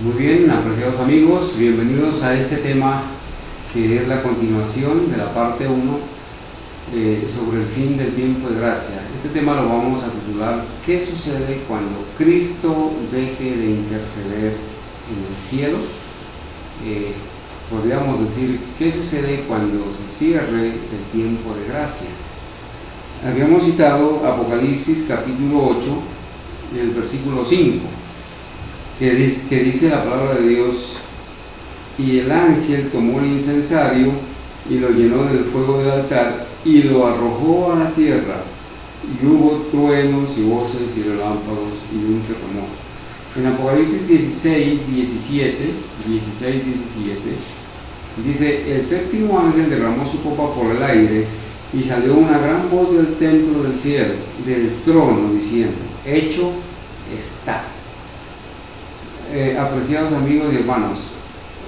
Muy bien, apreciados amigos, bienvenidos a este tema que es la continuación de la parte 1 sobre el fin del tiempo de gracia. Este tema lo vamos a titular ¿Qué sucede cuando Cristo deje de interceder en el cielo? Podríamos decir ¿qué sucede cuando se cierre el tiempo de gracia? Habíamos citado Apocalipsis capítulo 8, el versículo 5. Que dice la palabra de Dios: y el ángel tomó el incensario y lo llenó del fuego del altar y lo arrojó a la tierra, y hubo truenos y voces y relámpagos y un terremoto. En Apocalipsis 16, 17, dice: el séptimo ángel derramó su copa por el aire, y salió una gran voz del templo del cielo, del trono, diciendo: hecho está. Apreciados amigos y hermanos,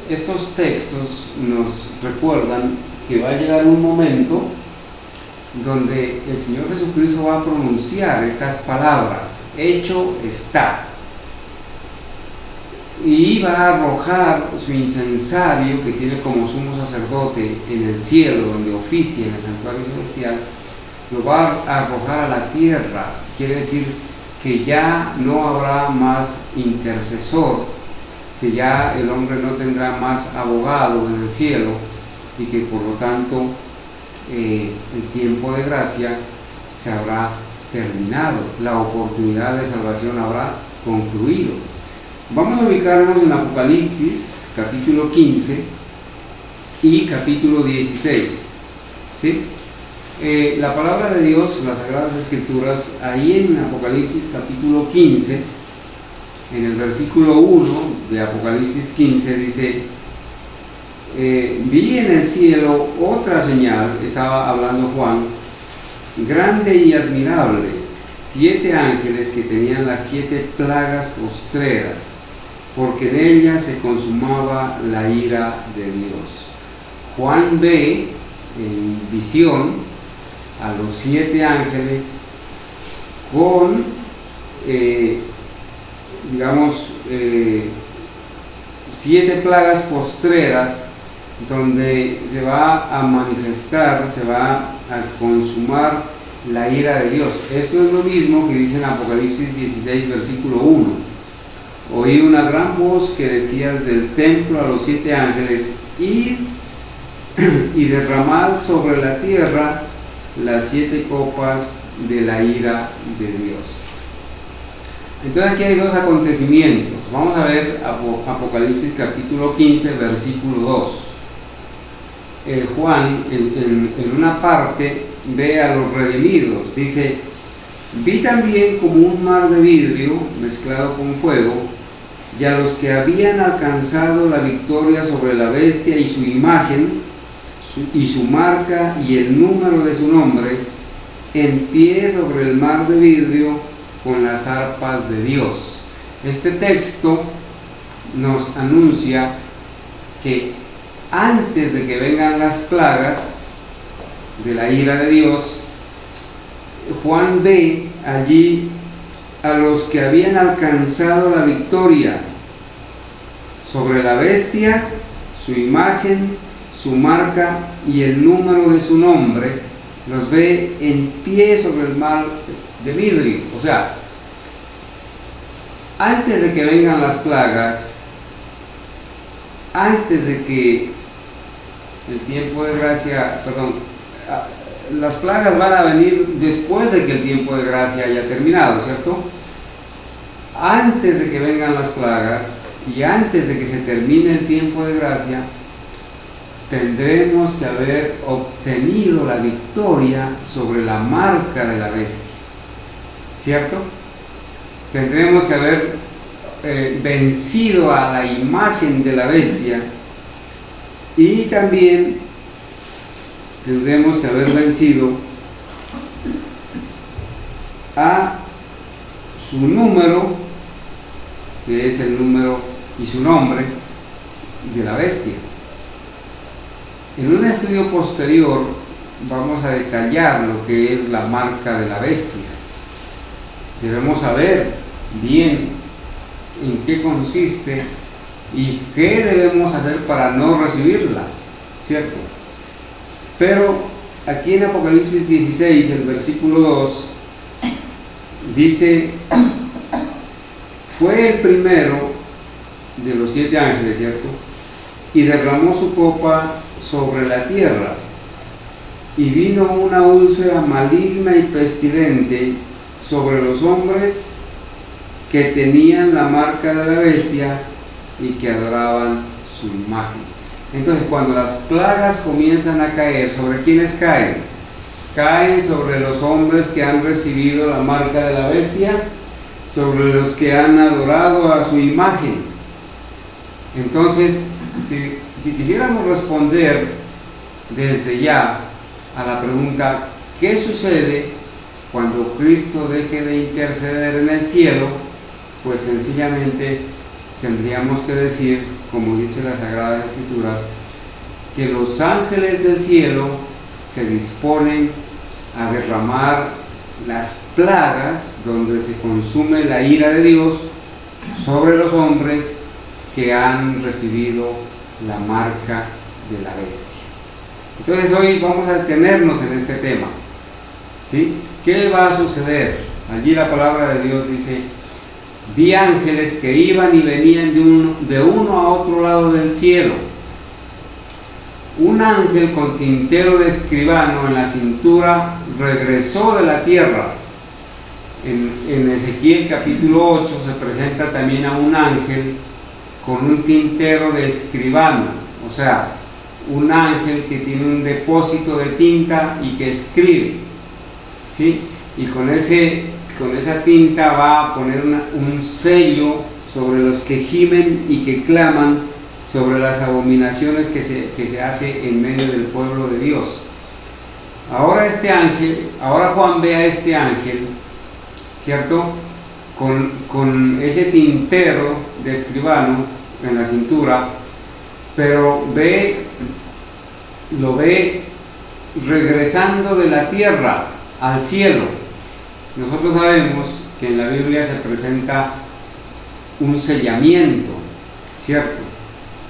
estos textos nos recuerdan que va a llegar un momento donde el Señor Jesucristo va a pronunciar estas palabras: hecho está, y va a arrojar su incensario que tiene como sumo sacerdote en el cielo, donde oficia en el santuario celestial. Lo va a arrojar a la tierra. Quiere decir que ya no habrá más intercesor, que ya el hombre no tendrá más abogado en el cielo, y que por lo tanto el tiempo de gracia se habrá terminado, la oportunidad de salvación habrá concluido. Vamos a ubicarnos en Apocalipsis capítulo 15 y capítulo 16, ¿sí? La palabra de Dios, las Sagradas Escrituras, ahí en Apocalipsis capítulo 15, en el versículo 1 de Apocalipsis 15 dice: vi en el cielo otra señal, estaba hablando Juan, grande y admirable, 7 ángeles que tenían las 7 plagas postreras, porque en ellas se consumaba la ira de Dios. Juan ve en visión a los 7 ángeles con, 7 plagas postreras, donde se va a manifestar, se va a consumar la ira de Dios. Esto es lo mismo que dice en Apocalipsis 16, versículo 1. Oí una gran voz que decía desde el templo a los 7 ángeles: id y derramad sobre la tierra las 7 copas de la ira de Dios. Entonces aquí hay 2 acontecimientos. Vamos a ver Apocalipsis capítulo 15, versículo 2. Juan en una parte ve a los redimidos. Dice: vi también como un mar de vidrio mezclado con fuego, y a los que habían alcanzado la victoria sobre la bestia y su imagen y su marca y el número de su nombre, en pie sobre el mar de vidrio con las arpas de Dios. Este texto nos anuncia que antes de que vengan las plagas de la ira de Dios, Juan ve allí a los que habían alcanzado la victoria sobre la bestia, su imagen, su marca y el número de su nombre. Los ve en pie sobre el mar de vidrio. O sea, antes de que vengan las plagas, antes de que el tiempo de gracia, las plagas van a venir después de que el tiempo de gracia haya terminado, ¿cierto? Antes de que vengan las plagas y antes de que se termine el tiempo de gracia, tendremos que haber obtenido la victoria sobre la marca de la bestia, ¿cierto? Tendremos que haber vencido a la imagen de la bestia, y también tendremos que haber vencido a su número, que es el número y su nombre de la bestia. En un estudio posterior vamos a detallar lo que es la marca de la bestia. Debemos saber bien en qué consiste ¿Y qué debemos hacer para no recibirla? ¿Cierto? Pero aquí en Apocalipsis 16, el versículo 2, dice, fue el primero de los 7 ángeles, ¿cierto? Y derramó su copa sobre la tierra, y vino una úlcera maligna y pestilente sobre los hombres que tenían la marca de la bestia y que adoraban su imagen. Entonces, cuando las plagas comienzan a caer, ¿sobre quiénes caen? Caen sobre los hombres que han recibido la marca de la bestia, sobre los que han adorado a su imagen. Entonces, si quisiéramos responder desde ya a la pregunta, ¿qué sucede cuando Cristo deje de interceder en el cielo? Pues sencillamente tendríamos que decir, como dice las Sagradas Escrituras, que los ángeles del cielo se disponen a derramar las plagas donde se consume la ira de Dios sobre los hombres que han recibido la marca de la bestia. Entonces hoy vamos a detenernos en este tema, ¿sí? ¿Qué va a suceder? Allí la palabra de Dios dice, vi ángeles que iban y venían de uno a otro lado del cielo. Un ángel con tintero de escribano en la cintura regresó de la tierra. En Ezequiel capítulo 8 se presenta también a un ángel con un tintero de escribano, o sea, un ángel que tiene un depósito de tinta y que escribe, ¿sí? Y con esa tinta va a poner un sello sobre los que gimen y que claman sobre las abominaciones que se hace en medio del pueblo de Dios. Ahora Juan ve a este ángel, ¿cierto? Con ese tintero de escribano en la cintura, pero lo ve regresando de la tierra al cielo. Nosotros sabemos que en la Biblia se presenta un sellamiento, ¿cierto?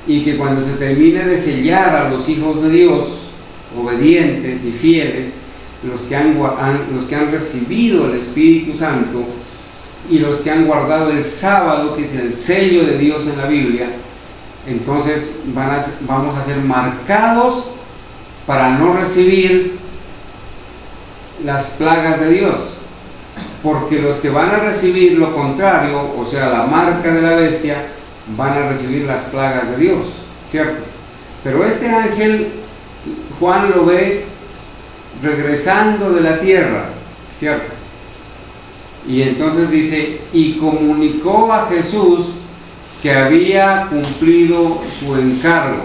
Y que cuando se termine de sellar a los hijos de Dios, obedientes y fieles, los que han recibido el Espíritu Santo y los que han guardado el sábado, que es el sello de Dios en la Biblia, entonces vamos a ser marcados para no recibir las plagas de Dios, porque los que van a recibir lo contrario, o sea, la marca de la bestia, van a recibir las plagas de Dios, ¿cierto? Pero este ángel, Juan lo ve regresando de la tierra, ¿cierto? Y entonces dice, y comunicó a Jesús que había cumplido su encargo,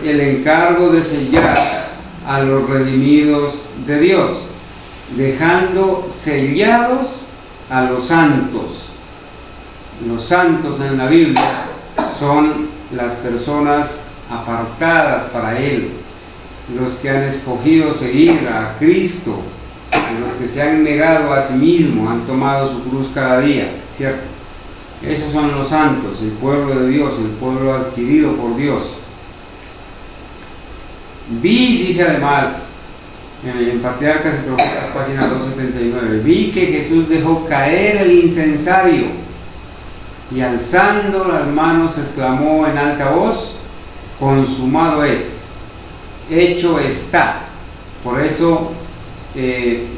el encargo de sellar a los redimidos de Dios, dejando sellados a los santos. Los santos en la Biblia son las personas apartadas para Él, los que han escogido seguir a Cristo, los que se han negado a sí mismos, han tomado su cruz cada día, ¿cierto? Esos son los santos, el pueblo de Dios, el pueblo adquirido por Dios. Dice además, en Patriarcas y Profetas, página 279, vi que Jesús dejó caer el incensario y alzando las manos exclamó en alta voz, consumado es, hecho está. Por eso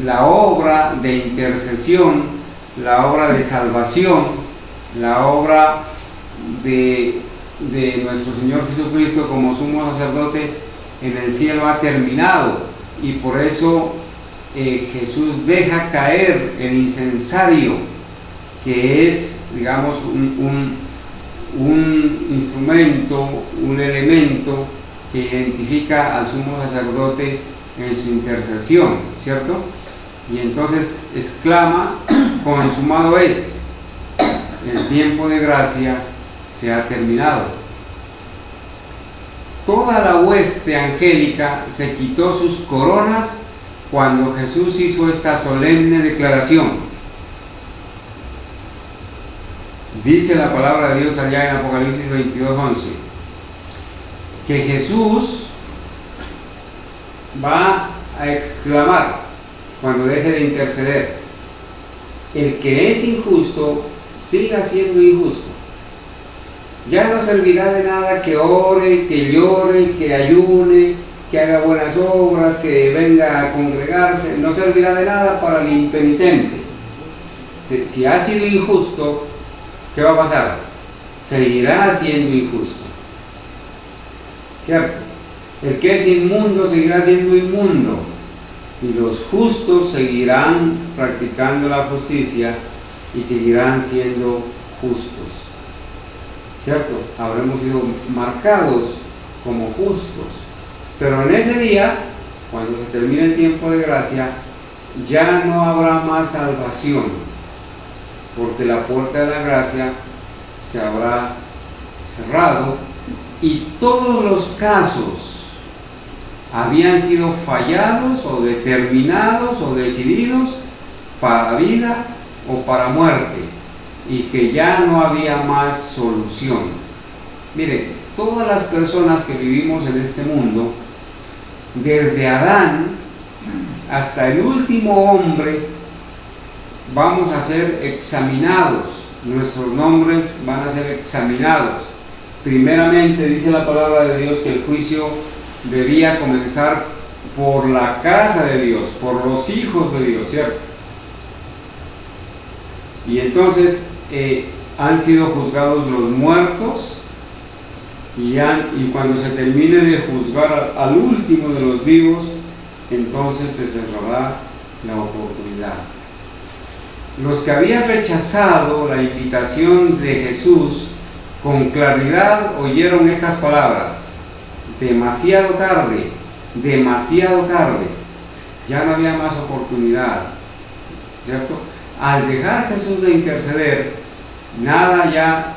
la obra de intercesión, la obra de salvación, la obra de nuestro Señor Jesucristo como sumo sacerdote en el cielo ha terminado, y por eso Jesús deja caer el incensario, que es, digamos, un instrumento, un elemento que identifica al sumo sacerdote en su intercesión, ¿cierto? Y entonces exclama, consumado es, el tiempo de gracia se ha terminado. Toda la hueste angélica se quitó sus coronas cuando Jesús hizo esta solemne declaración. Dice la palabra de Dios allá en Apocalipsis 22:11, que Jesús va a exclamar cuando deje de interceder: el que es injusto, siga siendo injusto. Ya no servirá de nada que ore, que llore, que ayune, que haga buenas obras, que venga a congregarse. No servirá de nada para el impenitente. Si ha sido injusto, ¿qué va a pasar? Seguirá siendo injusto, ¿cierto? El que es inmundo seguirá siendo inmundo, y los justos seguirán practicando la justicia y seguirán siendo justos, ¿cierto? Habremos sido marcados como justos, pero en ese día, cuando se termine el tiempo de gracia, ya no habrá más salvación, porque la puerta de la gracia se habrá cerrado y todos los casos habían sido fallados o determinados o decididos para vida o para muerte, y que ya no había más solución. Mire, todas las personas que vivimos en este mundo, desde Adán hasta el último hombre, vamos a ser examinados. Nuestros nombres van a ser examinados. Primeramente dice la palabra de Dios que el juicio debía comenzar por la casa de Dios, por los hijos de Dios, ¿cierto? Y entonces han sido juzgados los muertos, y cuando se termine de juzgar al último de los vivos, entonces se cerrará la oportunidad. Los que habían rechazado la invitación de Jesús con claridad oyeron estas palabras: demasiado tarde, ya no había más oportunidad, ¿cierto? Al dejar Jesús de interceder, nada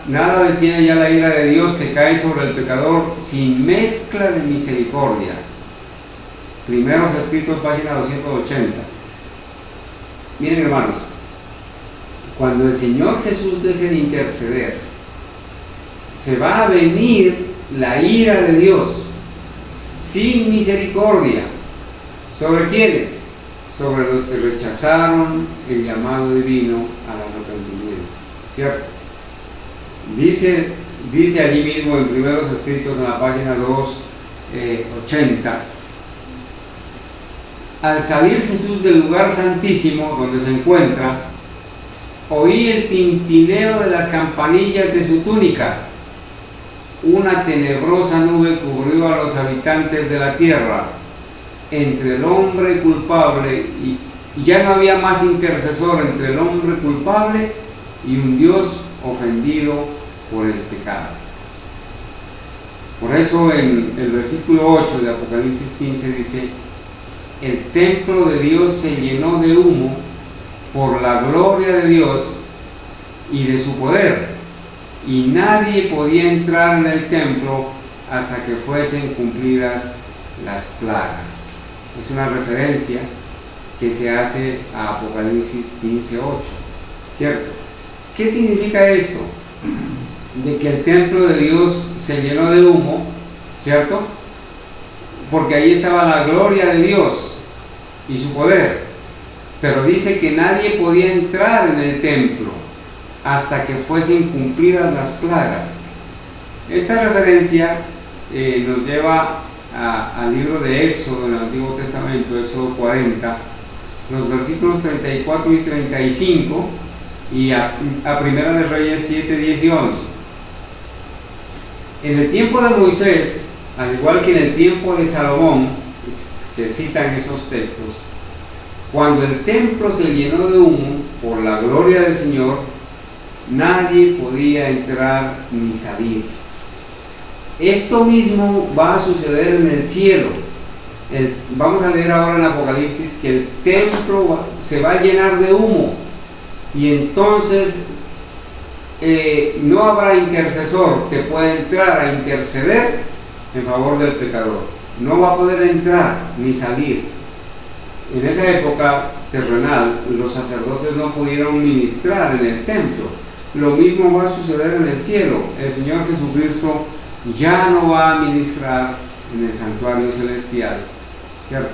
detiene ya la ira de Dios que cae sobre el pecador sin mezcla de misericordia. Primeros Escritos, página 280. Miren, hermanos, cuando el Señor Jesús deje de interceder, se va a venir la ira de Dios sin misericordia. ¿Sobre quiénes? Sobre los que rechazaron el llamado divino al arrepentimiento, ¿cierto? Dice allí mismo en Primeros Escritos, en la página 280, al salir Jesús del lugar santísimo donde se encuentra, oí el tintineo de las campanillas de su túnica. Una tenebrosa nube cubrió a los habitantes de la tierra. Entre el hombre culpable y ya no había más intercesor entre el hombre culpable y un Dios ofendido por el pecado. Por eso en el versículo 8 de Apocalipsis 15 dice: el templo de Dios se llenó de humo por la gloria de Dios y de su poder, y nadie podía entrar en el templo hasta que fuesen cumplidas las plagas. Es una referencia que se hace a Apocalipsis 15:8, ¿cierto? ¿Qué significa esto? De que el templo de Dios se llenó de humo, ¿cierto? Porque ahí estaba la gloria de Dios y su poder, pero dice que nadie podía entrar en el templo hasta que fuesen cumplidas las plagas. Esta referencia nos lleva al libro de Éxodo, en el Antiguo Testamento, Éxodo 40, los versículos 34 y 35, y a Primera de Reyes 7, 10 y 11. En el tiempo de Moisés, al igual que en el tiempo de Salomón, que citan esos textos, cuando el templo se llenó de humo por la gloria del Señor, nadie podía entrar ni salir. Esto mismo va a suceder en el cielo. Vamos a leer ahora en Apocalipsis que el templo se va a llenar de humo, y entonces no habrá intercesor que pueda entrar a interceder en favor del pecador. No va a poder entrar ni salir. En esa época terrenal, los sacerdotes no pudieron ministrar en el templo, lo mismo va a suceder en el cielo. El Señor Jesucristo ya no va a ministrar en el santuario celestial, ¿cierto?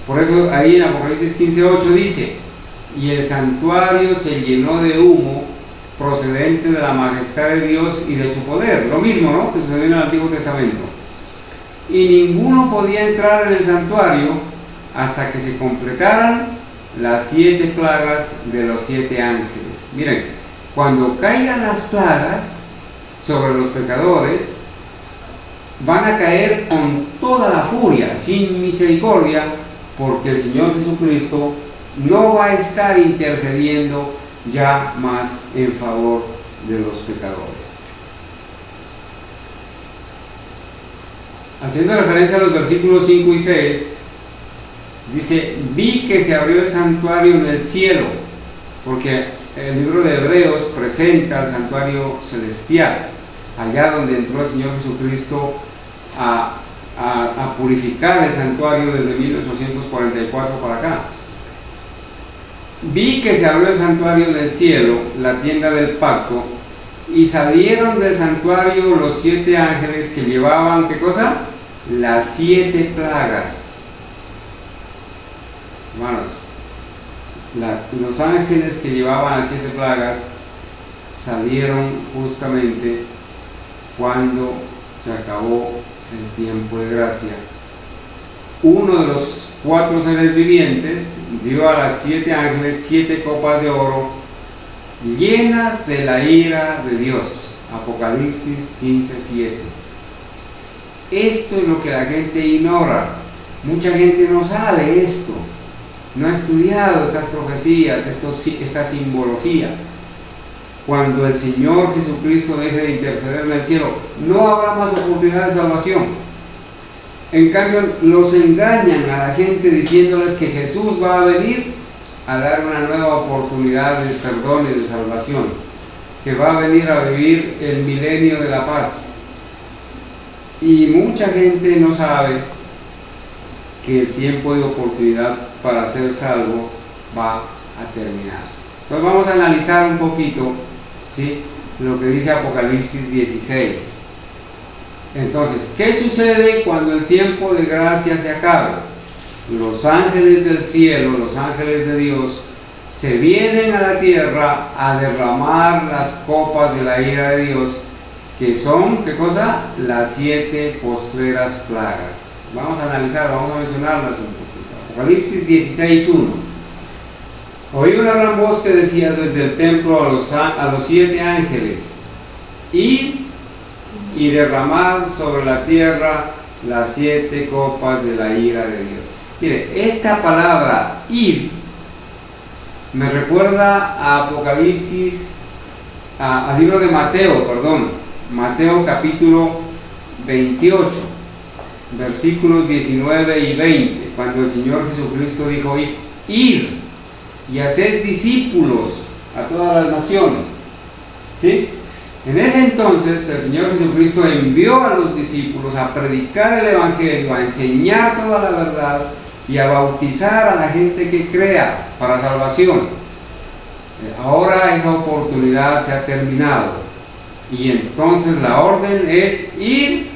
Por eso ahí en Apocalipsis 15:8 dice: y el santuario se llenó de humo procedente de la majestad de Dios y de su poder. Lo mismo, ¿no?, que sucedió en el Antiguo Testamento. Y ninguno podía entrar en el santuario hasta que se completaran las 7 plagas de los 7 ángeles. Miren, cuando caigan las plagas sobre los pecadores, van a caer con toda la furia, sin misericordia, porque el Señor Jesucristo no va a estar intercediendo ya más en favor de los pecadores. Haciendo referencia a los versículos 5 y 6, dice: vi que se abrió el santuario en el cielo, porque el libro de Hebreos presenta el santuario celestial, allá donde entró el Señor Jesucristo a purificar el santuario desde 1844 para acá. Vi que se abrió el santuario en el cielo, la tienda del pacto, y salieron del santuario los 7 ángeles que llevaban, ¿qué cosa? Las 7 plagas. Hermanos, los ángeles que llevaban las 7 plagas salieron justamente cuando se acabó el tiempo de gracia. Uno de los 4 seres vivientes dio a las 7 ángeles 7 copas de oro llenas de la ira de Dios. Apocalipsis 15:7. Esto es lo que la gente ignora. Mucha gente no sabe esto, no ha estudiado estas profecías, esta simbología. Cuando el Señor Jesucristo deje de interceder en el cielo, no habrá más oportunidad de salvación. En cambio, los engañan a la gente diciéndoles que Jesús va a venir a dar una nueva oportunidad de perdón y de salvación, que va a venir a vivir el milenio de la paz. Y mucha gente no sabe que el tiempo de oportunidad para ser salvo va a terminarse. Entonces vamos a analizar un poquito, ¿sí?, lo que dice Apocalipsis 16. Entonces, ¿qué sucede cuando el tiempo de gracia se acabe? Los ángeles del cielo, los ángeles de Dios, se vienen a la tierra a derramar las copas de la ira de Dios, que son, ¿qué cosa? Las 7 postreras plagas. Vamos a analizar, vamos a mencionarlas un poquito. Apocalipsis 16:1. Oí una gran voz que decía desde el templo a los 7 ángeles: id y derramad sobre la tierra las 7 copas de la ira de Dios. Mire, esta palabra id me recuerda a Apocalipsis, al libro de Mateo capítulo 28, versículos 19 y 20, cuando el Señor Jesucristo dijo: id y haced discípulos a todas las naciones. ¿Sí? En ese entonces el Señor Jesucristo envió a los discípulos a predicar el Evangelio, a enseñar toda la verdad y a bautizar a la gente que crea para salvación. Ahora esa oportunidad se ha terminado y entonces la orden es ir,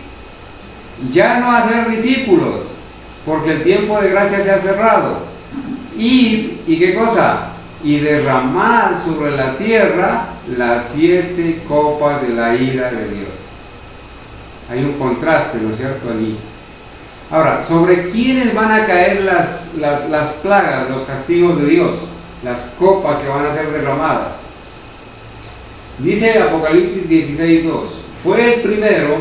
ya no hacer discípulos, porque el tiempo de gracia se ha cerrado. Ir, ¿y qué cosa? Y derramar sobre la tierra las 7 copas de la ira de Dios. Hay un contraste, ¿no es cierto?, allí. Ahora, ¿sobre quiénes van a caer las plagas, los castigos de Dios? Las copas que van a ser derramadas. Dice Apocalipsis 16:2: fue el primero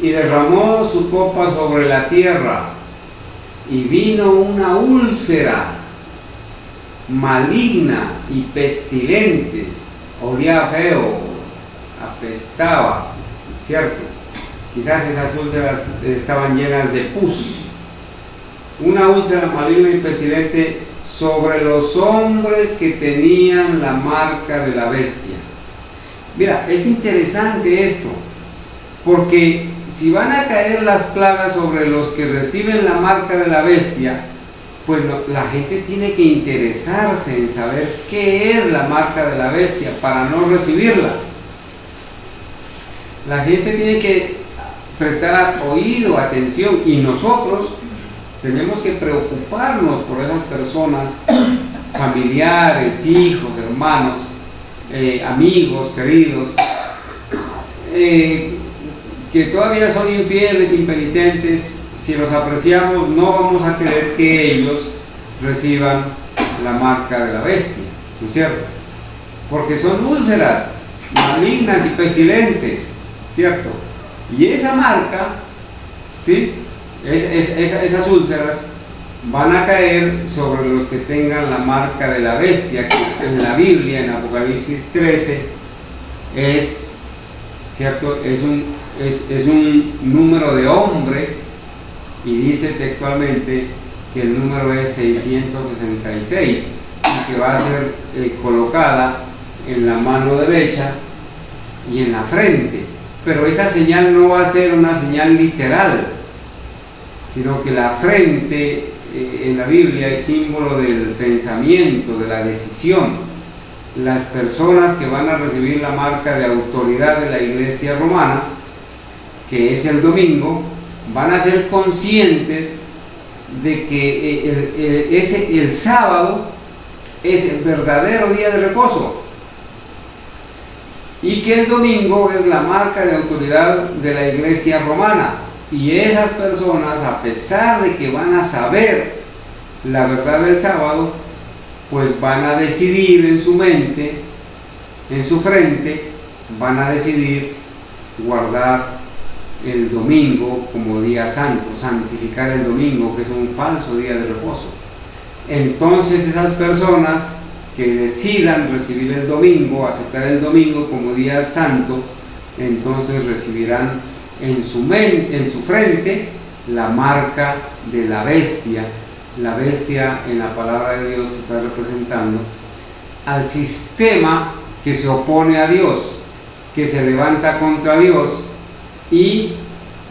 y derramó su copa sobre la tierra, y vino una úlcera maligna y pestilente, olía feo, apestaba, ¿cierto? Quizás esas úlceras estaban llenas de pus. Una úlcera maligna y pestilente sobre los hombres que tenían la marca de la bestia. Mira, es interesante esto, porque si van a caer las plagas sobre los que reciben la marca de la bestia, pues la gente tiene que interesarse en saber qué es la marca de la bestia para no recibirla. La gente tiene que prestar oído, atención, y nosotros tenemos que preocuparnos por esas personas, familiares, hijos, hermanos, amigos, queridos, que todavía son infieles, impenitentes. Si los apreciamos, no vamos a querer que ellos reciban la marca de la bestia, ¿no es cierto? Porque son úlceras malignas y pestilentes, ¿cierto? Y esa marca, ¿sí? Esas úlceras van a caer sobre los que tengan la marca de la bestia, que en la Biblia, en Apocalipsis 13, es, ¿cierto? Es un número de hombre, y dice textualmente que el número es 666 y que va a ser colocada en la mano derecha y en la frente. Pero esa señal no va a ser una señal literal, sino que la frente en la Biblia es símbolo del pensamiento, de la decisión. Las personas que van a recibir la marca de autoridad de la Iglesia romana, que es el domingo, van a ser conscientes de que el sábado es el verdadero día de reposo y que el domingo es la marca de autoridad de la Iglesia romana. Y esas personas, a pesar de que van a saber la verdad del sábado, pues van a decidir en su mente, en su frente, van a decidir guardar el domingo como día santo, santificar el domingo, que es un falso día de reposo. Entonces esas personas que decidan recibir el domingo, aceptar el domingo como día santo, entonces recibirán en su frente la marca de la bestia. La bestia en la palabra de Dios está representando al sistema que se opone a Dios, que se levanta contra Dios y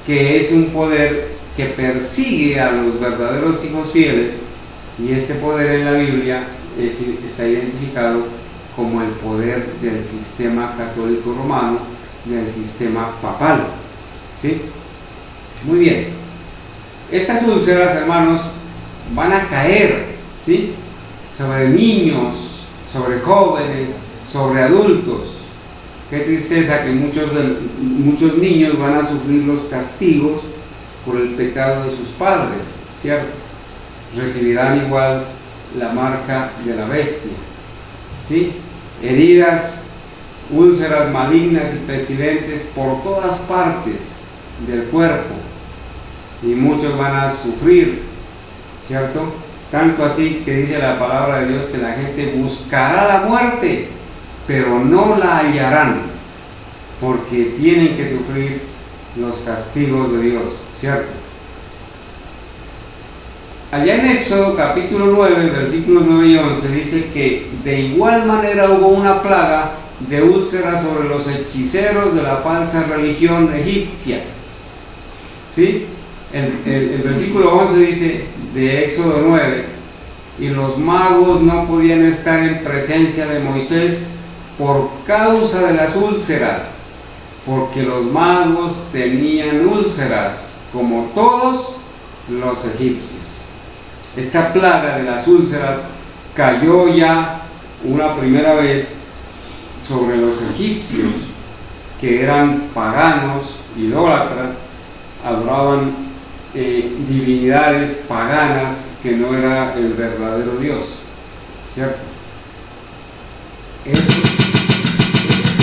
que es un poder que persigue a los verdaderos hijos fieles. Y este poder en la Biblia está identificado como el poder del sistema católico romano, del sistema papal. ¿Sí? Muy bien. Estas úlceras, hermanos, van a caer, ¿sí?, sobre niños, sobre jóvenes, sobre adultos. Qué tristeza que muchos niños van a sufrir los castigos por el pecado de sus padres, ¿cierto? Recibirán igual la marca de la bestia, ¿sí? Heridas, úlceras malignas y pestilentes por todas partes del cuerpo, y muchos van a sufrir, ¿cierto? Tanto así que dice la palabra de Dios que la gente buscará la muerte, pero no la hallarán, porque tienen que sufrir los castigos de Dios, ¿cierto? Allá en Éxodo capítulo 9, versículos 9 y 11, dice que de igual manera hubo una plaga de úlceras sobre los hechiceros de la falsa religión egipcia. ¿Sí? El versículo 11 dice de Éxodo 9: y los magos no podían estar en presencia de Moisés por causa de las úlceras, porque los magos tenían úlceras como todos los egipcios. Esta plaga de las úlceras cayó ya una primera vez sobre los egipcios, que eran paganos, idólatras, adoraban divinidades paganas que no era el verdadero Dios, ¿cierto?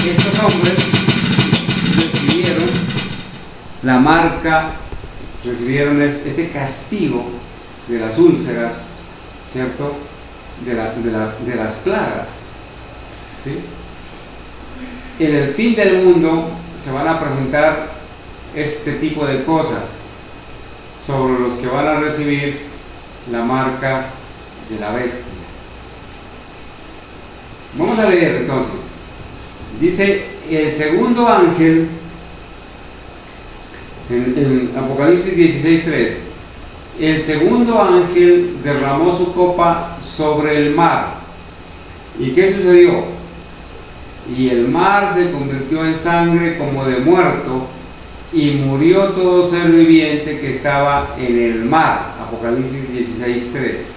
Estos hombres recibieron la marca, recibieron ese castigo de las úlceras, ¿cierto? De las plagas, ¿sí? En el fin del mundo se van a presentar este tipo de cosas sobre los que van a recibir la marca de la bestia. Vamos a leer entonces. Dice el segundo ángel en Apocalipsis 16:3: el segundo ángel derramó su copa sobre el mar. ¿Y qué sucedió? Y el mar se convirtió en sangre como de muerto, y murió todo ser viviente que estaba en el mar. Apocalipsis 16:3.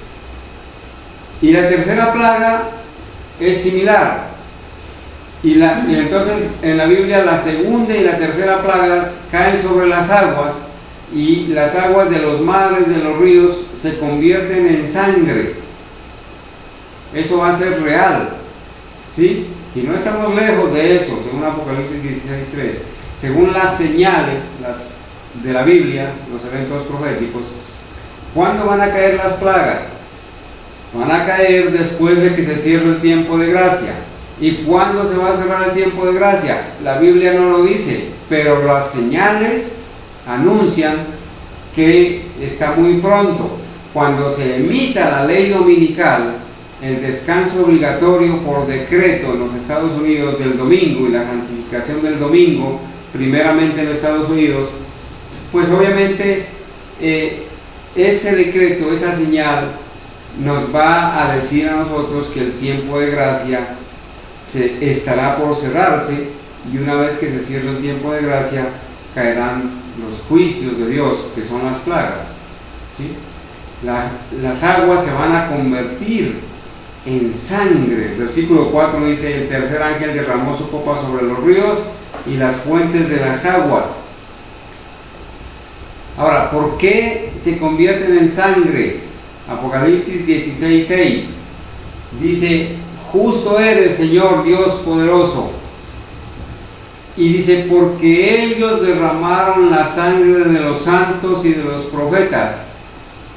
Y la tercera plaga es similar. Y entonces en la Biblia la segunda y la tercera plaga caen sobre las aguas, y las aguas de los mares, de los ríos, se convierten en sangre. Eso va a ser real, ¿sí? Y no estamos lejos de eso, según Apocalipsis 16:3. Según las señales de la Biblia, los eventos proféticos, ¿cuándo van a caer las plagas? Van a caer después de que se cierre el tiempo de gracia. ¿Y cuándo se va a cerrar el tiempo de gracia? La Biblia no lo dice, pero las señales anuncian que está muy pronto. Cuando se emita la ley dominical, el descanso obligatorio por decreto en los Estados Unidos del domingo y la santificación del domingo, primeramente en Estados Unidos, pues obviamente ese decreto, esa señal, nos va a decir a nosotros que el tiempo de gracia estará por cerrarse, y una vez que se cierre el tiempo de gracia, caerán los juicios de Dios, que son las plagas, ¿sí? Las aguas se van a convertir en sangre. Versículo 4 dice: el tercer ángel derramó su copa sobre los ríos y las fuentes de las aguas. Ahora, ¿por qué se convierten en sangre? Apocalipsis 16:6 dice: justo eres, Señor Dios poderoso. Y dice: porque ellos derramaron la sangre de los santos y de los profetas,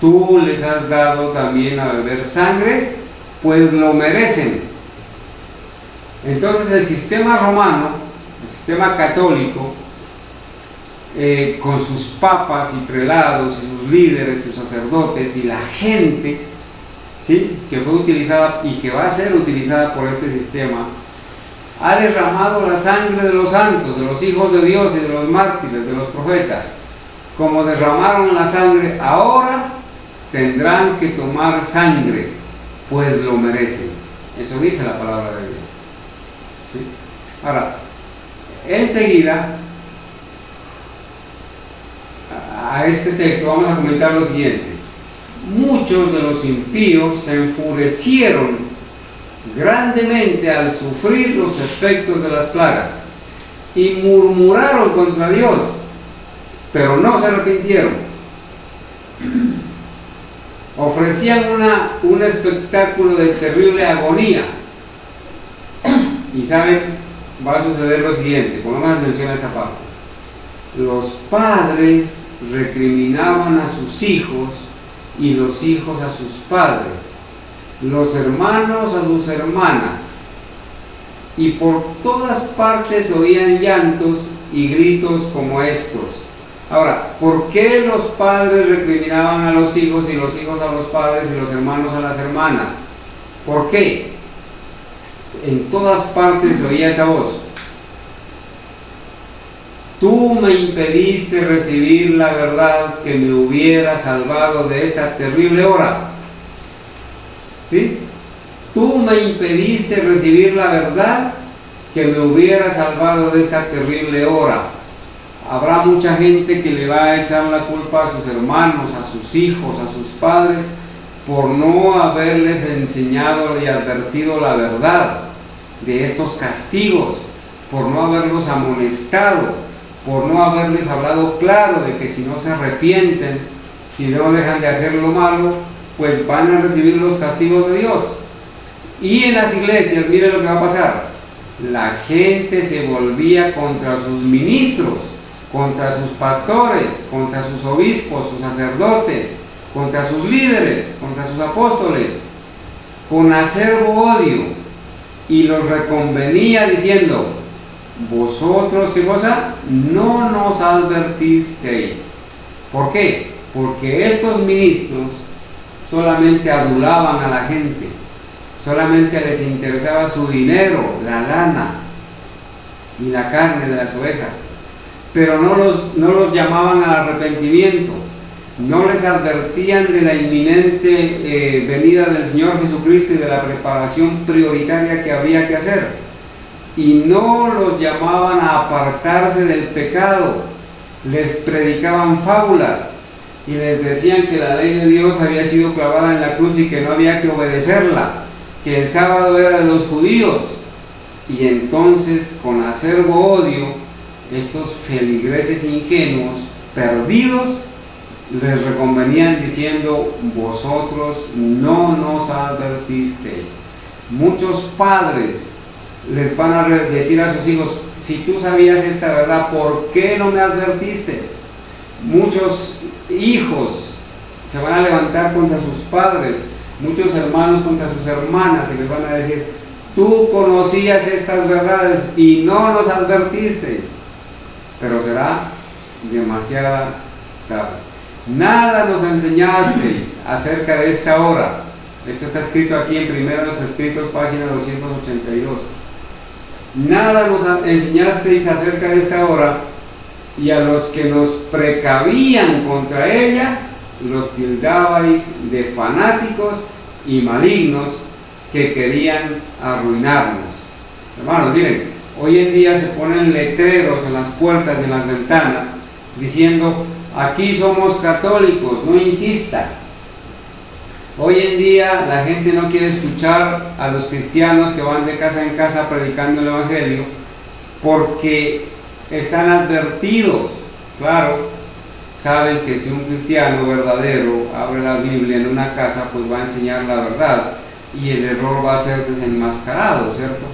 tú les has dado también a beber sangre, pues lo merecen. Entonces el sistema romano, el sistema católico, con sus papas y prelados y sus líderes, sus sacerdotes y la gente, ¿sí?, que fue utilizada y que va a ser utilizada por este sistema, ha derramado la sangre de los santos, de los hijos de Dios y de los mártires, de los profetas. Como derramaron la sangre, ahora tendrán que tomar sangre, pues lo merecen. Eso dice la palabra de Dios, ¿sí? Ahora, enseguida a este texto vamos a comentar lo siguiente: muchos de los impíos se enfurecieron grandemente al sufrir los efectos de las plagas y murmuraron contra Dios, pero no se arrepintieron. Ofrecían un espectáculo de terrible agonía. Y saben, va a suceder lo siguiente, pongamos atención a esta parte. Los padres recriminaban a sus hijos y los hijos a sus padres, los hermanos a sus hermanas, y por todas partes oían llantos y gritos como estos. Ahora, ¿por qué los padres recriminaban a los hijos y los hijos a los padres y los hermanos a las hermanas? ¿Por qué? En todas partes se oía esa voz: tú me impediste recibir la verdad que me hubiera salvado de esta terrible hora. ¿Sí? Tú me impediste recibir la verdad que me hubiera salvado de esta terrible hora. Habrá mucha gente que le va a echar la culpa a sus hermanos, a sus hijos, a sus padres, por no haberles enseñado y advertido la verdad de estos castigos, por no haberlos amonestado, por no haberles hablado claro de que si no se arrepienten, si no dejan de hacer lo malo, pues van a recibir los castigos de Dios. Y en las iglesias, miren lo que va a pasar: la gente se volvía contra sus ministros, contra sus pastores, contra sus obispos, sus sacerdotes, contra sus líderes, contra sus apóstoles, con acerbo odio, y los reconvenía diciendo: vosotros, ¿qué cosa? No nos advertisteis. ¿Por qué? Porque estos ministros solamente adulaban a la gente, solamente les interesaba su dinero, la lana y la carne de las ovejas, pero no los llamaban al arrepentimiento, no les advertían de la inminente venida del Señor Jesucristo y de la preparación prioritaria que había que hacer. Y no los llamaban a apartarse del pecado, les predicaban fábulas y les decían que la ley de Dios había sido clavada en la cruz y que no había que obedecerla, que el sábado era de los judíos. Y entonces, con acerbo odio, estos feligreses ingenuos, perdidos, les reconvenían diciendo: vosotros no nos advertisteis. Muchos padres les van a decir a sus hijos: si tú sabías esta verdad, ¿por qué no me advertiste? Muchos hijos se van a levantar contra sus padres, muchos hermanos contra sus hermanas, y les van a decir: tú conocías estas verdades y no nos advertisteis. Pero será demasiado tarde. Nada nos enseñasteis acerca de esta hora. Esto está escrito aquí en Primeros Escritos, página 282. Nada nos enseñasteis acerca de esta hora, y a los que nos precavían contra ella, los tildabais de fanáticos y malignos que querían arruinarnos. Hermanos, miren, hoy en día se ponen letreros en las puertas y en las ventanas diciendo: aquí somos católicos, no insista. Hoy en día la gente no quiere escuchar a los cristianos que van de casa en casa predicando el Evangelio, porque están advertidos. Claro, saben que si un cristiano verdadero abre la Biblia en una casa, pues va a enseñar la verdad y el error va a ser desenmascarado, ¿cierto?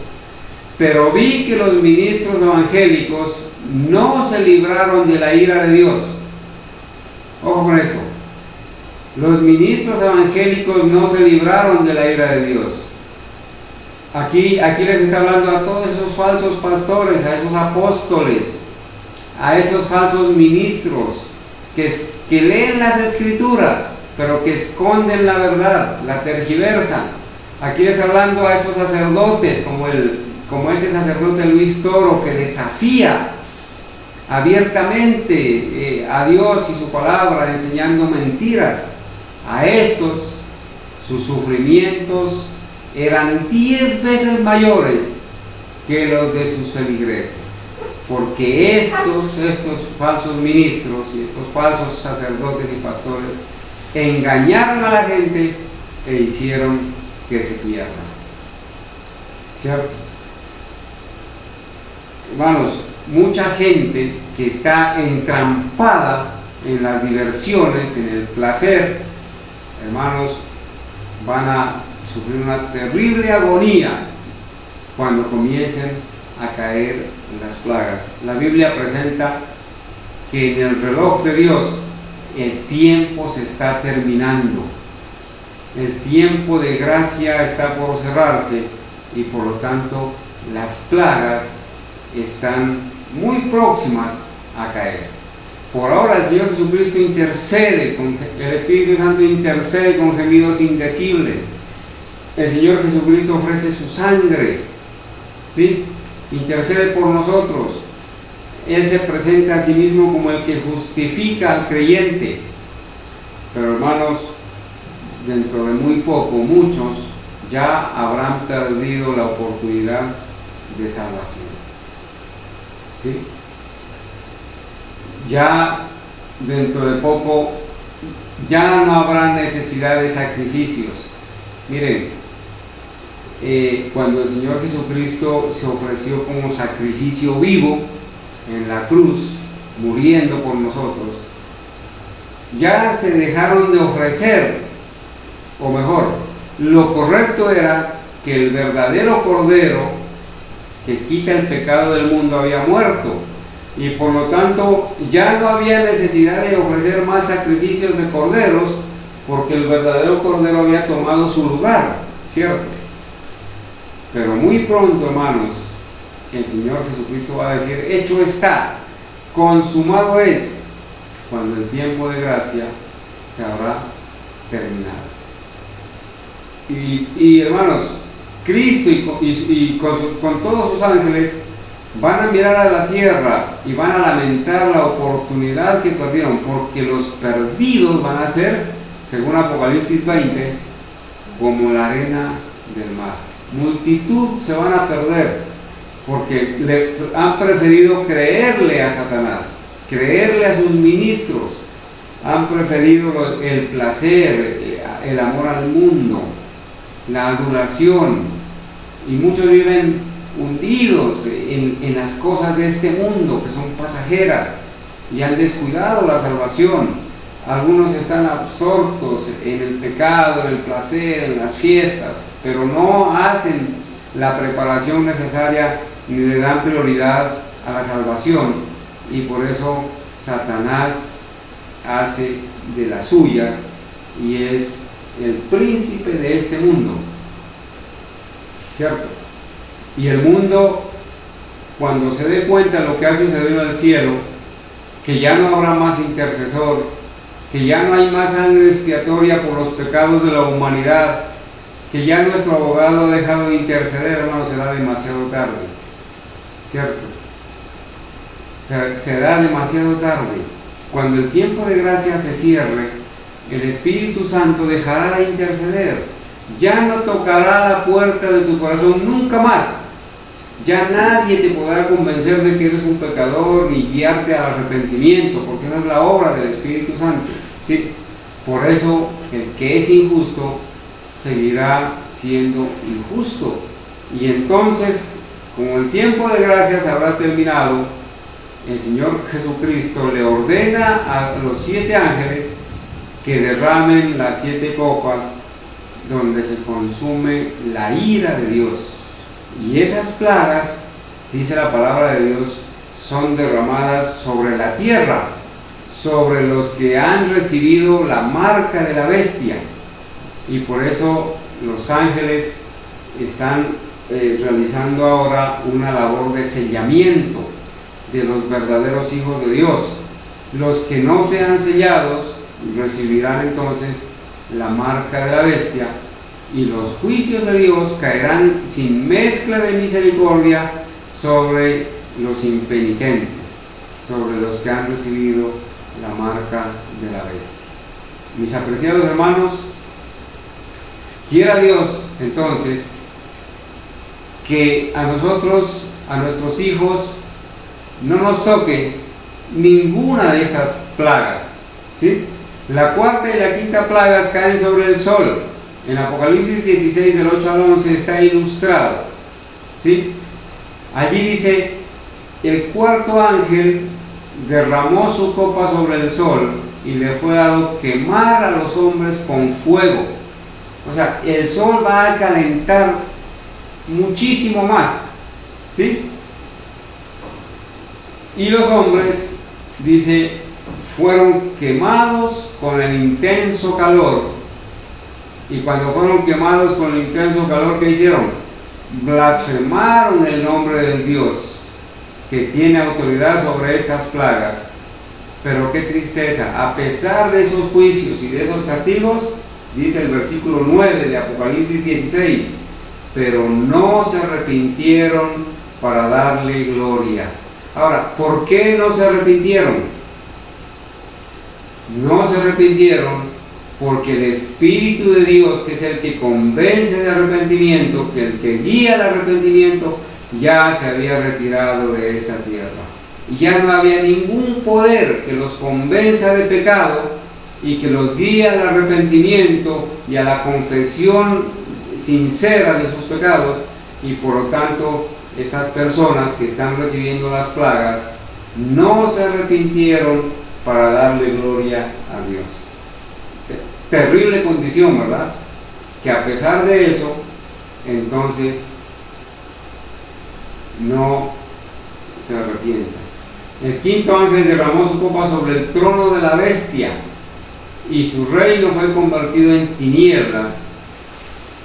Pero vi que los ministros evangélicos no se libraron de la ira de Dios. Ojo con esto. Los ministros evangélicos no se libraron de la ira de Dios. Aquí les está hablando a todos esos falsos pastores, a esos apóstoles, a esos falsos ministros que leen las escrituras, pero que esconden la verdad, la tergiversan. Aquí les está hablando a esos sacerdotes, como ese sacerdote Luis Toro, que desafía abiertamente a Dios y su palabra, enseñando mentiras. A estos, sus sufrimientos eran 10 veces mayores que los de sus feligreses, porque estos falsos ministros y estos falsos sacerdotes y pastores engañaron a la gente e hicieron que se pierdan. ¿Cierto? Hermanos, mucha gente que está entrampada en las diversiones, en el placer, hermanos, van a sufrir una terrible agonía cuando comiencen a caer en las plagas. La Biblia presenta que en el reloj de Dios el tiempo se está terminando, el tiempo de gracia está por cerrarse, y por lo tanto las plagas están muy próximas a caer. Por ahora el Señor Jesucristo intercede, el Espíritu Santo intercede con gemidos indecibles. El Señor Jesucristo ofrece su sangre, ¿sí? Intercede por nosotros. Él se presenta a sí mismo como el que justifica al creyente. Pero hermanos, dentro de muy poco, muchos ya habrán perdido la oportunidad de salvación, ¿sí? Ya dentro de poco ya no habrá necesidad de sacrificios. Miren, cuando el Señor Jesucristo se ofreció como sacrificio vivo en la cruz, muriendo por nosotros, ya se dejaron de ofrecer, o mejor, lo correcto era que el verdadero Cordero que quita el pecado del mundo había muerto, y por lo tanto ya no había necesidad de ofrecer más sacrificios de corderos, porque el verdadero Cordero había tomado su lugar, ¿cierto? Pero muy pronto, hermanos, el Señor Jesucristo va a decir: hecho está, consumado es, cuando el tiempo de gracia se habrá terminado. Y hermanos, Cristo con todos sus ángeles van a mirar a la tierra y van a lamentar la oportunidad que perdieron, porque los perdidos van a ser, según Apocalipsis 20, como la arena del mar. Multitud se van a perder porque han preferido creerle a Satanás, creerle a sus ministros, han preferido el placer, el amor al mundo, la adulación, y muchos viven hundidos en las cosas de este mundo que son pasajeras y han descuidado la salvación. Algunos están absortos en el pecado, en el placer, en las fiestas, pero no hacen la preparación necesaria ni le dan prioridad a la salvación, y por eso Satanás hace de las suyas y es el príncipe de este mundo, ¿cierto? Y el mundo, cuando se dé cuenta de lo que ha sucedido en el cielo, que ya no habrá más intercesor, que ya no hay más sangre expiatoria por los pecados de la humanidad, que ya nuestro abogado ha dejado de interceder, hermano, será demasiado tarde, ¿cierto? Será demasiado tarde. Cuando el tiempo de gracia se cierre, el Espíritu Santo dejará de interceder, ya no tocará la puerta de tu corazón nunca más. Ya nadie te podrá convencer de que eres un pecador ni guiarte al arrepentimiento, porque esa es la obra del Espíritu Santo, ¿sí? Por eso el que es injusto seguirá siendo injusto, y entonces, como el tiempo de gracia se habrá terminado, el Señor Jesucristo le ordena a los 7 ángeles que derramen las 7 copas donde se consume la ira de Dios. Y esas plagas, dice la palabra de Dios, son derramadas sobre la tierra, sobre los que han recibido la marca de la bestia. Y por eso los ángeles están realizando ahora una labor de sellamiento de los verdaderos hijos de Dios. Los que no sean sellados recibirán entonces la marca de la bestia, y los juicios de Dios caerán sin mezcla de misericordia sobre los impenitentes, sobre los que han recibido la marca de la bestia. Mis apreciados hermanos, quiera Dios entonces que a nosotros, a nuestros hijos, no nos toque ninguna de estas plagas, ¿sí? La cuarta y la quinta plagas caen sobre el sol. En Apocalipsis 16, del 8 al 11, está ilustrado, ¿sí? Allí dice: el cuarto ángel derramó su copa sobre el sol y le fue dado quemar a los hombres con fuego. O sea, el sol va a calentar muchísimo más, ¿sí? Y los hombres, dice, fueron quemados con el intenso calor. Y cuando fueron quemados con el intenso calor, ¿qué hicieron? Blasfemaron el nombre del Dios que tiene autoridad sobre estas plagas. Pero qué tristeza, a pesar de esos juicios y de esos castigos, dice el versículo 9 de Apocalipsis 16, pero no se arrepintieron para darle gloria. Ahora, ¿por qué no se arrepintieron? No se arrepintieron porque el Espíritu de Dios, que es el que convence de arrepentimiento, que el que guía al arrepentimiento, ya se había retirado de esta tierra. Y ya no había ningún poder que los convenza de pecado y que los guíe al arrepentimiento y a la confesión sincera de sus pecados, y por lo tanto estas personas que están recibiendo las plagas no se arrepintieron para darle gloria a Dios. Terrible condición, ¿verdad? Que a pesar de eso, entonces no se arrepientan. El quinto ángel derramó su copa sobre el trono de la bestia, y su reino fue convertido en tinieblas.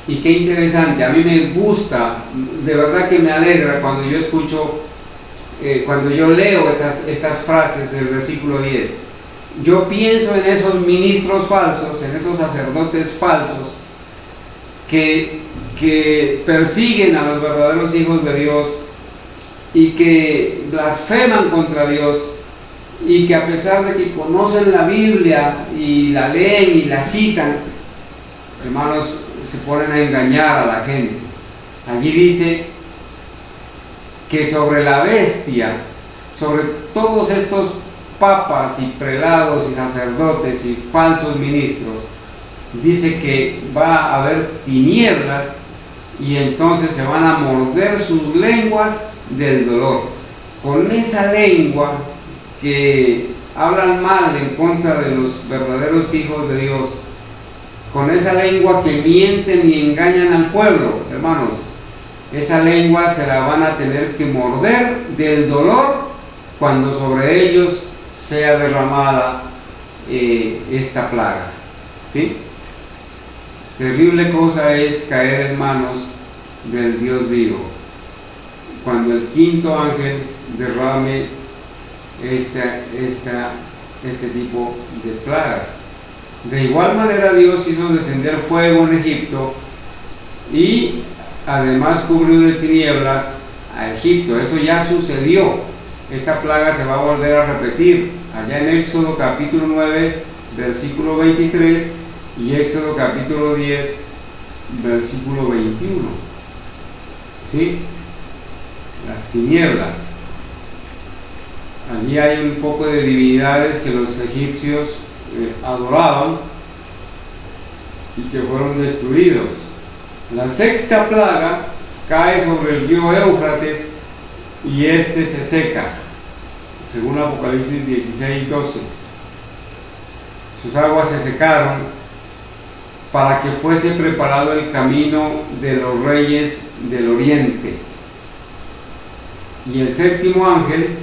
Y qué interesante, a mí me gusta, de verdad que me alegra cuando yo escucho, cuando yo leo estas frases del versículo 10. Yo pienso en esos ministros falsos, en esos sacerdotes falsos que persiguen a los verdaderos hijos de Dios y que blasfeman contra Dios, y que a pesar de que conocen la Biblia y la leen y la citan, hermanos, se ponen a engañar a la gente. Allí dice que sobre la bestia, sobre todos estos papas y prelados y sacerdotes y falsos ministros, dice que va a haber tinieblas, y entonces se van a morder sus lenguas del dolor. Con esa lengua que hablan mal en contra de los verdaderos hijos de Dios, con esa lengua que mienten y engañan al pueblo, hermanos, esa lengua se la van a tener que morder del dolor cuando sobre ellos sea derramada esta plaga. ¿Sí? Terrible cosa es caer en manos del Dios vivo, cuando el quinto ángel derrame este tipo de plagas. De igual manera Dios hizo descender fuego en Egipto, y además cubrió de tinieblas a Egipto. Eso ya sucedió. Esta plaga se va a volver a repetir allá en Éxodo capítulo 9 versículo 23 y Éxodo capítulo 10 versículo 21. ¿Sí? Las tinieblas. Allí hay un poco de divinidades que los egipcios adoraban y que fueron destruidos. La sexta plaga cae sobre el río Éufrates y este se seca, según Apocalipsis 16:12. Sus aguas se secaron para que fuese preparado el camino de los reyes del oriente. Y el séptimo ángel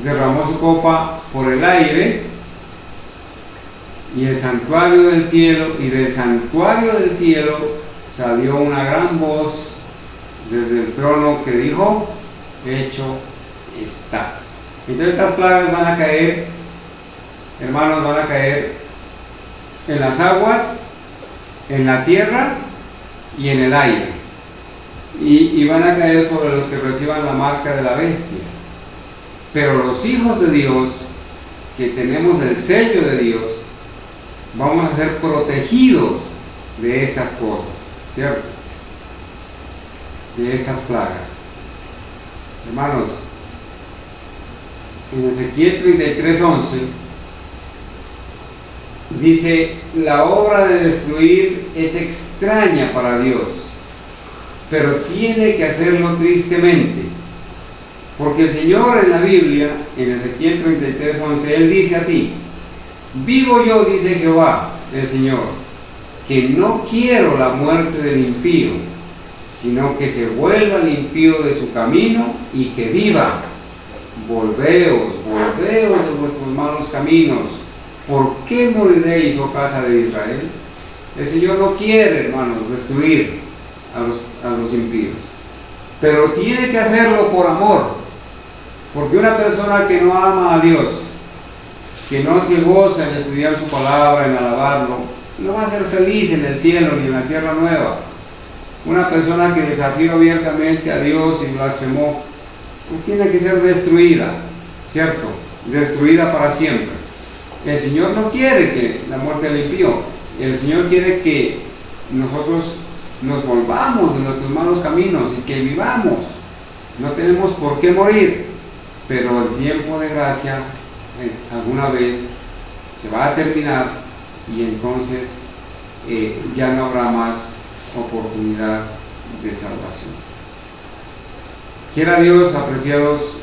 derramó su copa por el aire, y el santuario del cielo, y del santuario del cielo salió una gran voz desde el trono que dijo: hecho está. Entonces estas plagas van a caer, hermanos, van a caer en las aguas, en la tierra y en el aire, y van a caer sobre los que reciban la marca de la bestia. Pero los hijos de Dios, que tenemos el sello de Dios, vamos a ser protegidos de estas cosas, ¿cierto? De estas plagas. Hermanos, en Ezequiel 33:11 dice: la obra de destruir es extraña para Dios, pero tiene que hacerlo tristemente. Porque el Señor en la Biblia, en Ezequiel 33:11, Él dice así: vivo yo, dice Jehová, el Señor, que no quiero la muerte del impío, sino que se vuelva el impío de su camino y que viva. Volveos de vuestros malos caminos. ¿Por qué moriréis, oh casa de Israel? El Señor no quiere, hermanos, destruir a los impíos, pero tiene que hacerlo por amor. Porque una persona que no ama a Dios, que no se goza en estudiar su palabra, en alabarlo, no va a ser feliz en el cielo ni en la tierra nueva. Una persona que desafió abiertamente a Dios y blasfemó, pues tiene que ser destruida, ¿cierto? Destruida para siempre. El Señor no quiere que la muerte del impío. El Señor quiere que nosotros nos volvamos de nuestros malos caminos y que vivamos. No tenemos por qué morir, pero el tiempo de gracia alguna vez se va a terminar, y entonces ya no habrá más oportunidad de salvación. Quiera Dios, apreciados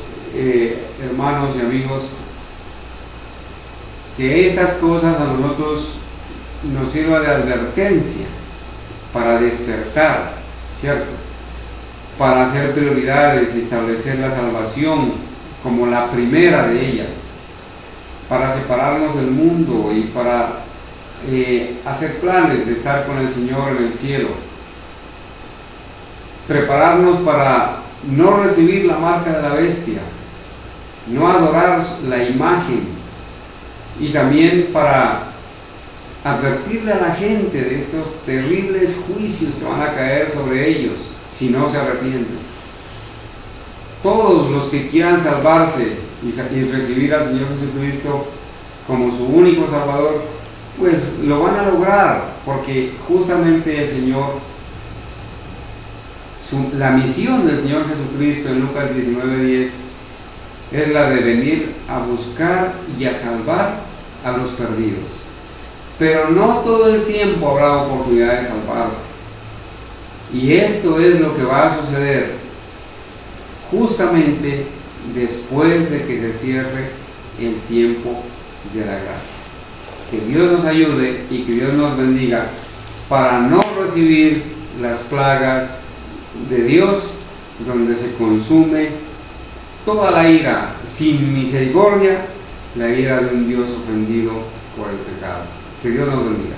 hermanos y amigos, que estas cosas a nosotros nos sirva de advertencia para despertar, ¿cierto? Para hacer prioridades y establecer la salvación como la primera de ellas, para separarnos del mundo y para hacer planes de estar con el Señor en el cielo, prepararnos para no recibir la marca de la bestia, no adorar la imagen, y también para advertirle a la gente de estos terribles juicios que van a caer sobre ellos si no se arrepienten. todos los que quieran salvarse y recibir al Señor Jesucristo como su único Salvador, pues lo van a lograr, porque justamente el Señor, la misión del Señor Jesucristo en Lucas 19:10 es la de venir a buscar y a salvar a los perdidos. Pero no todo el tiempo habrá oportunidad de salvarse. Y esto es lo que va a suceder justamente después de que se cierre el tiempo de la gracia. Que Dios nos ayude y que Dios nos bendiga para no recibir las plagas de Dios, donde se consume toda la ira sin misericordia, la ira de un Dios ofendido por el pecado. Que Dios nos bendiga.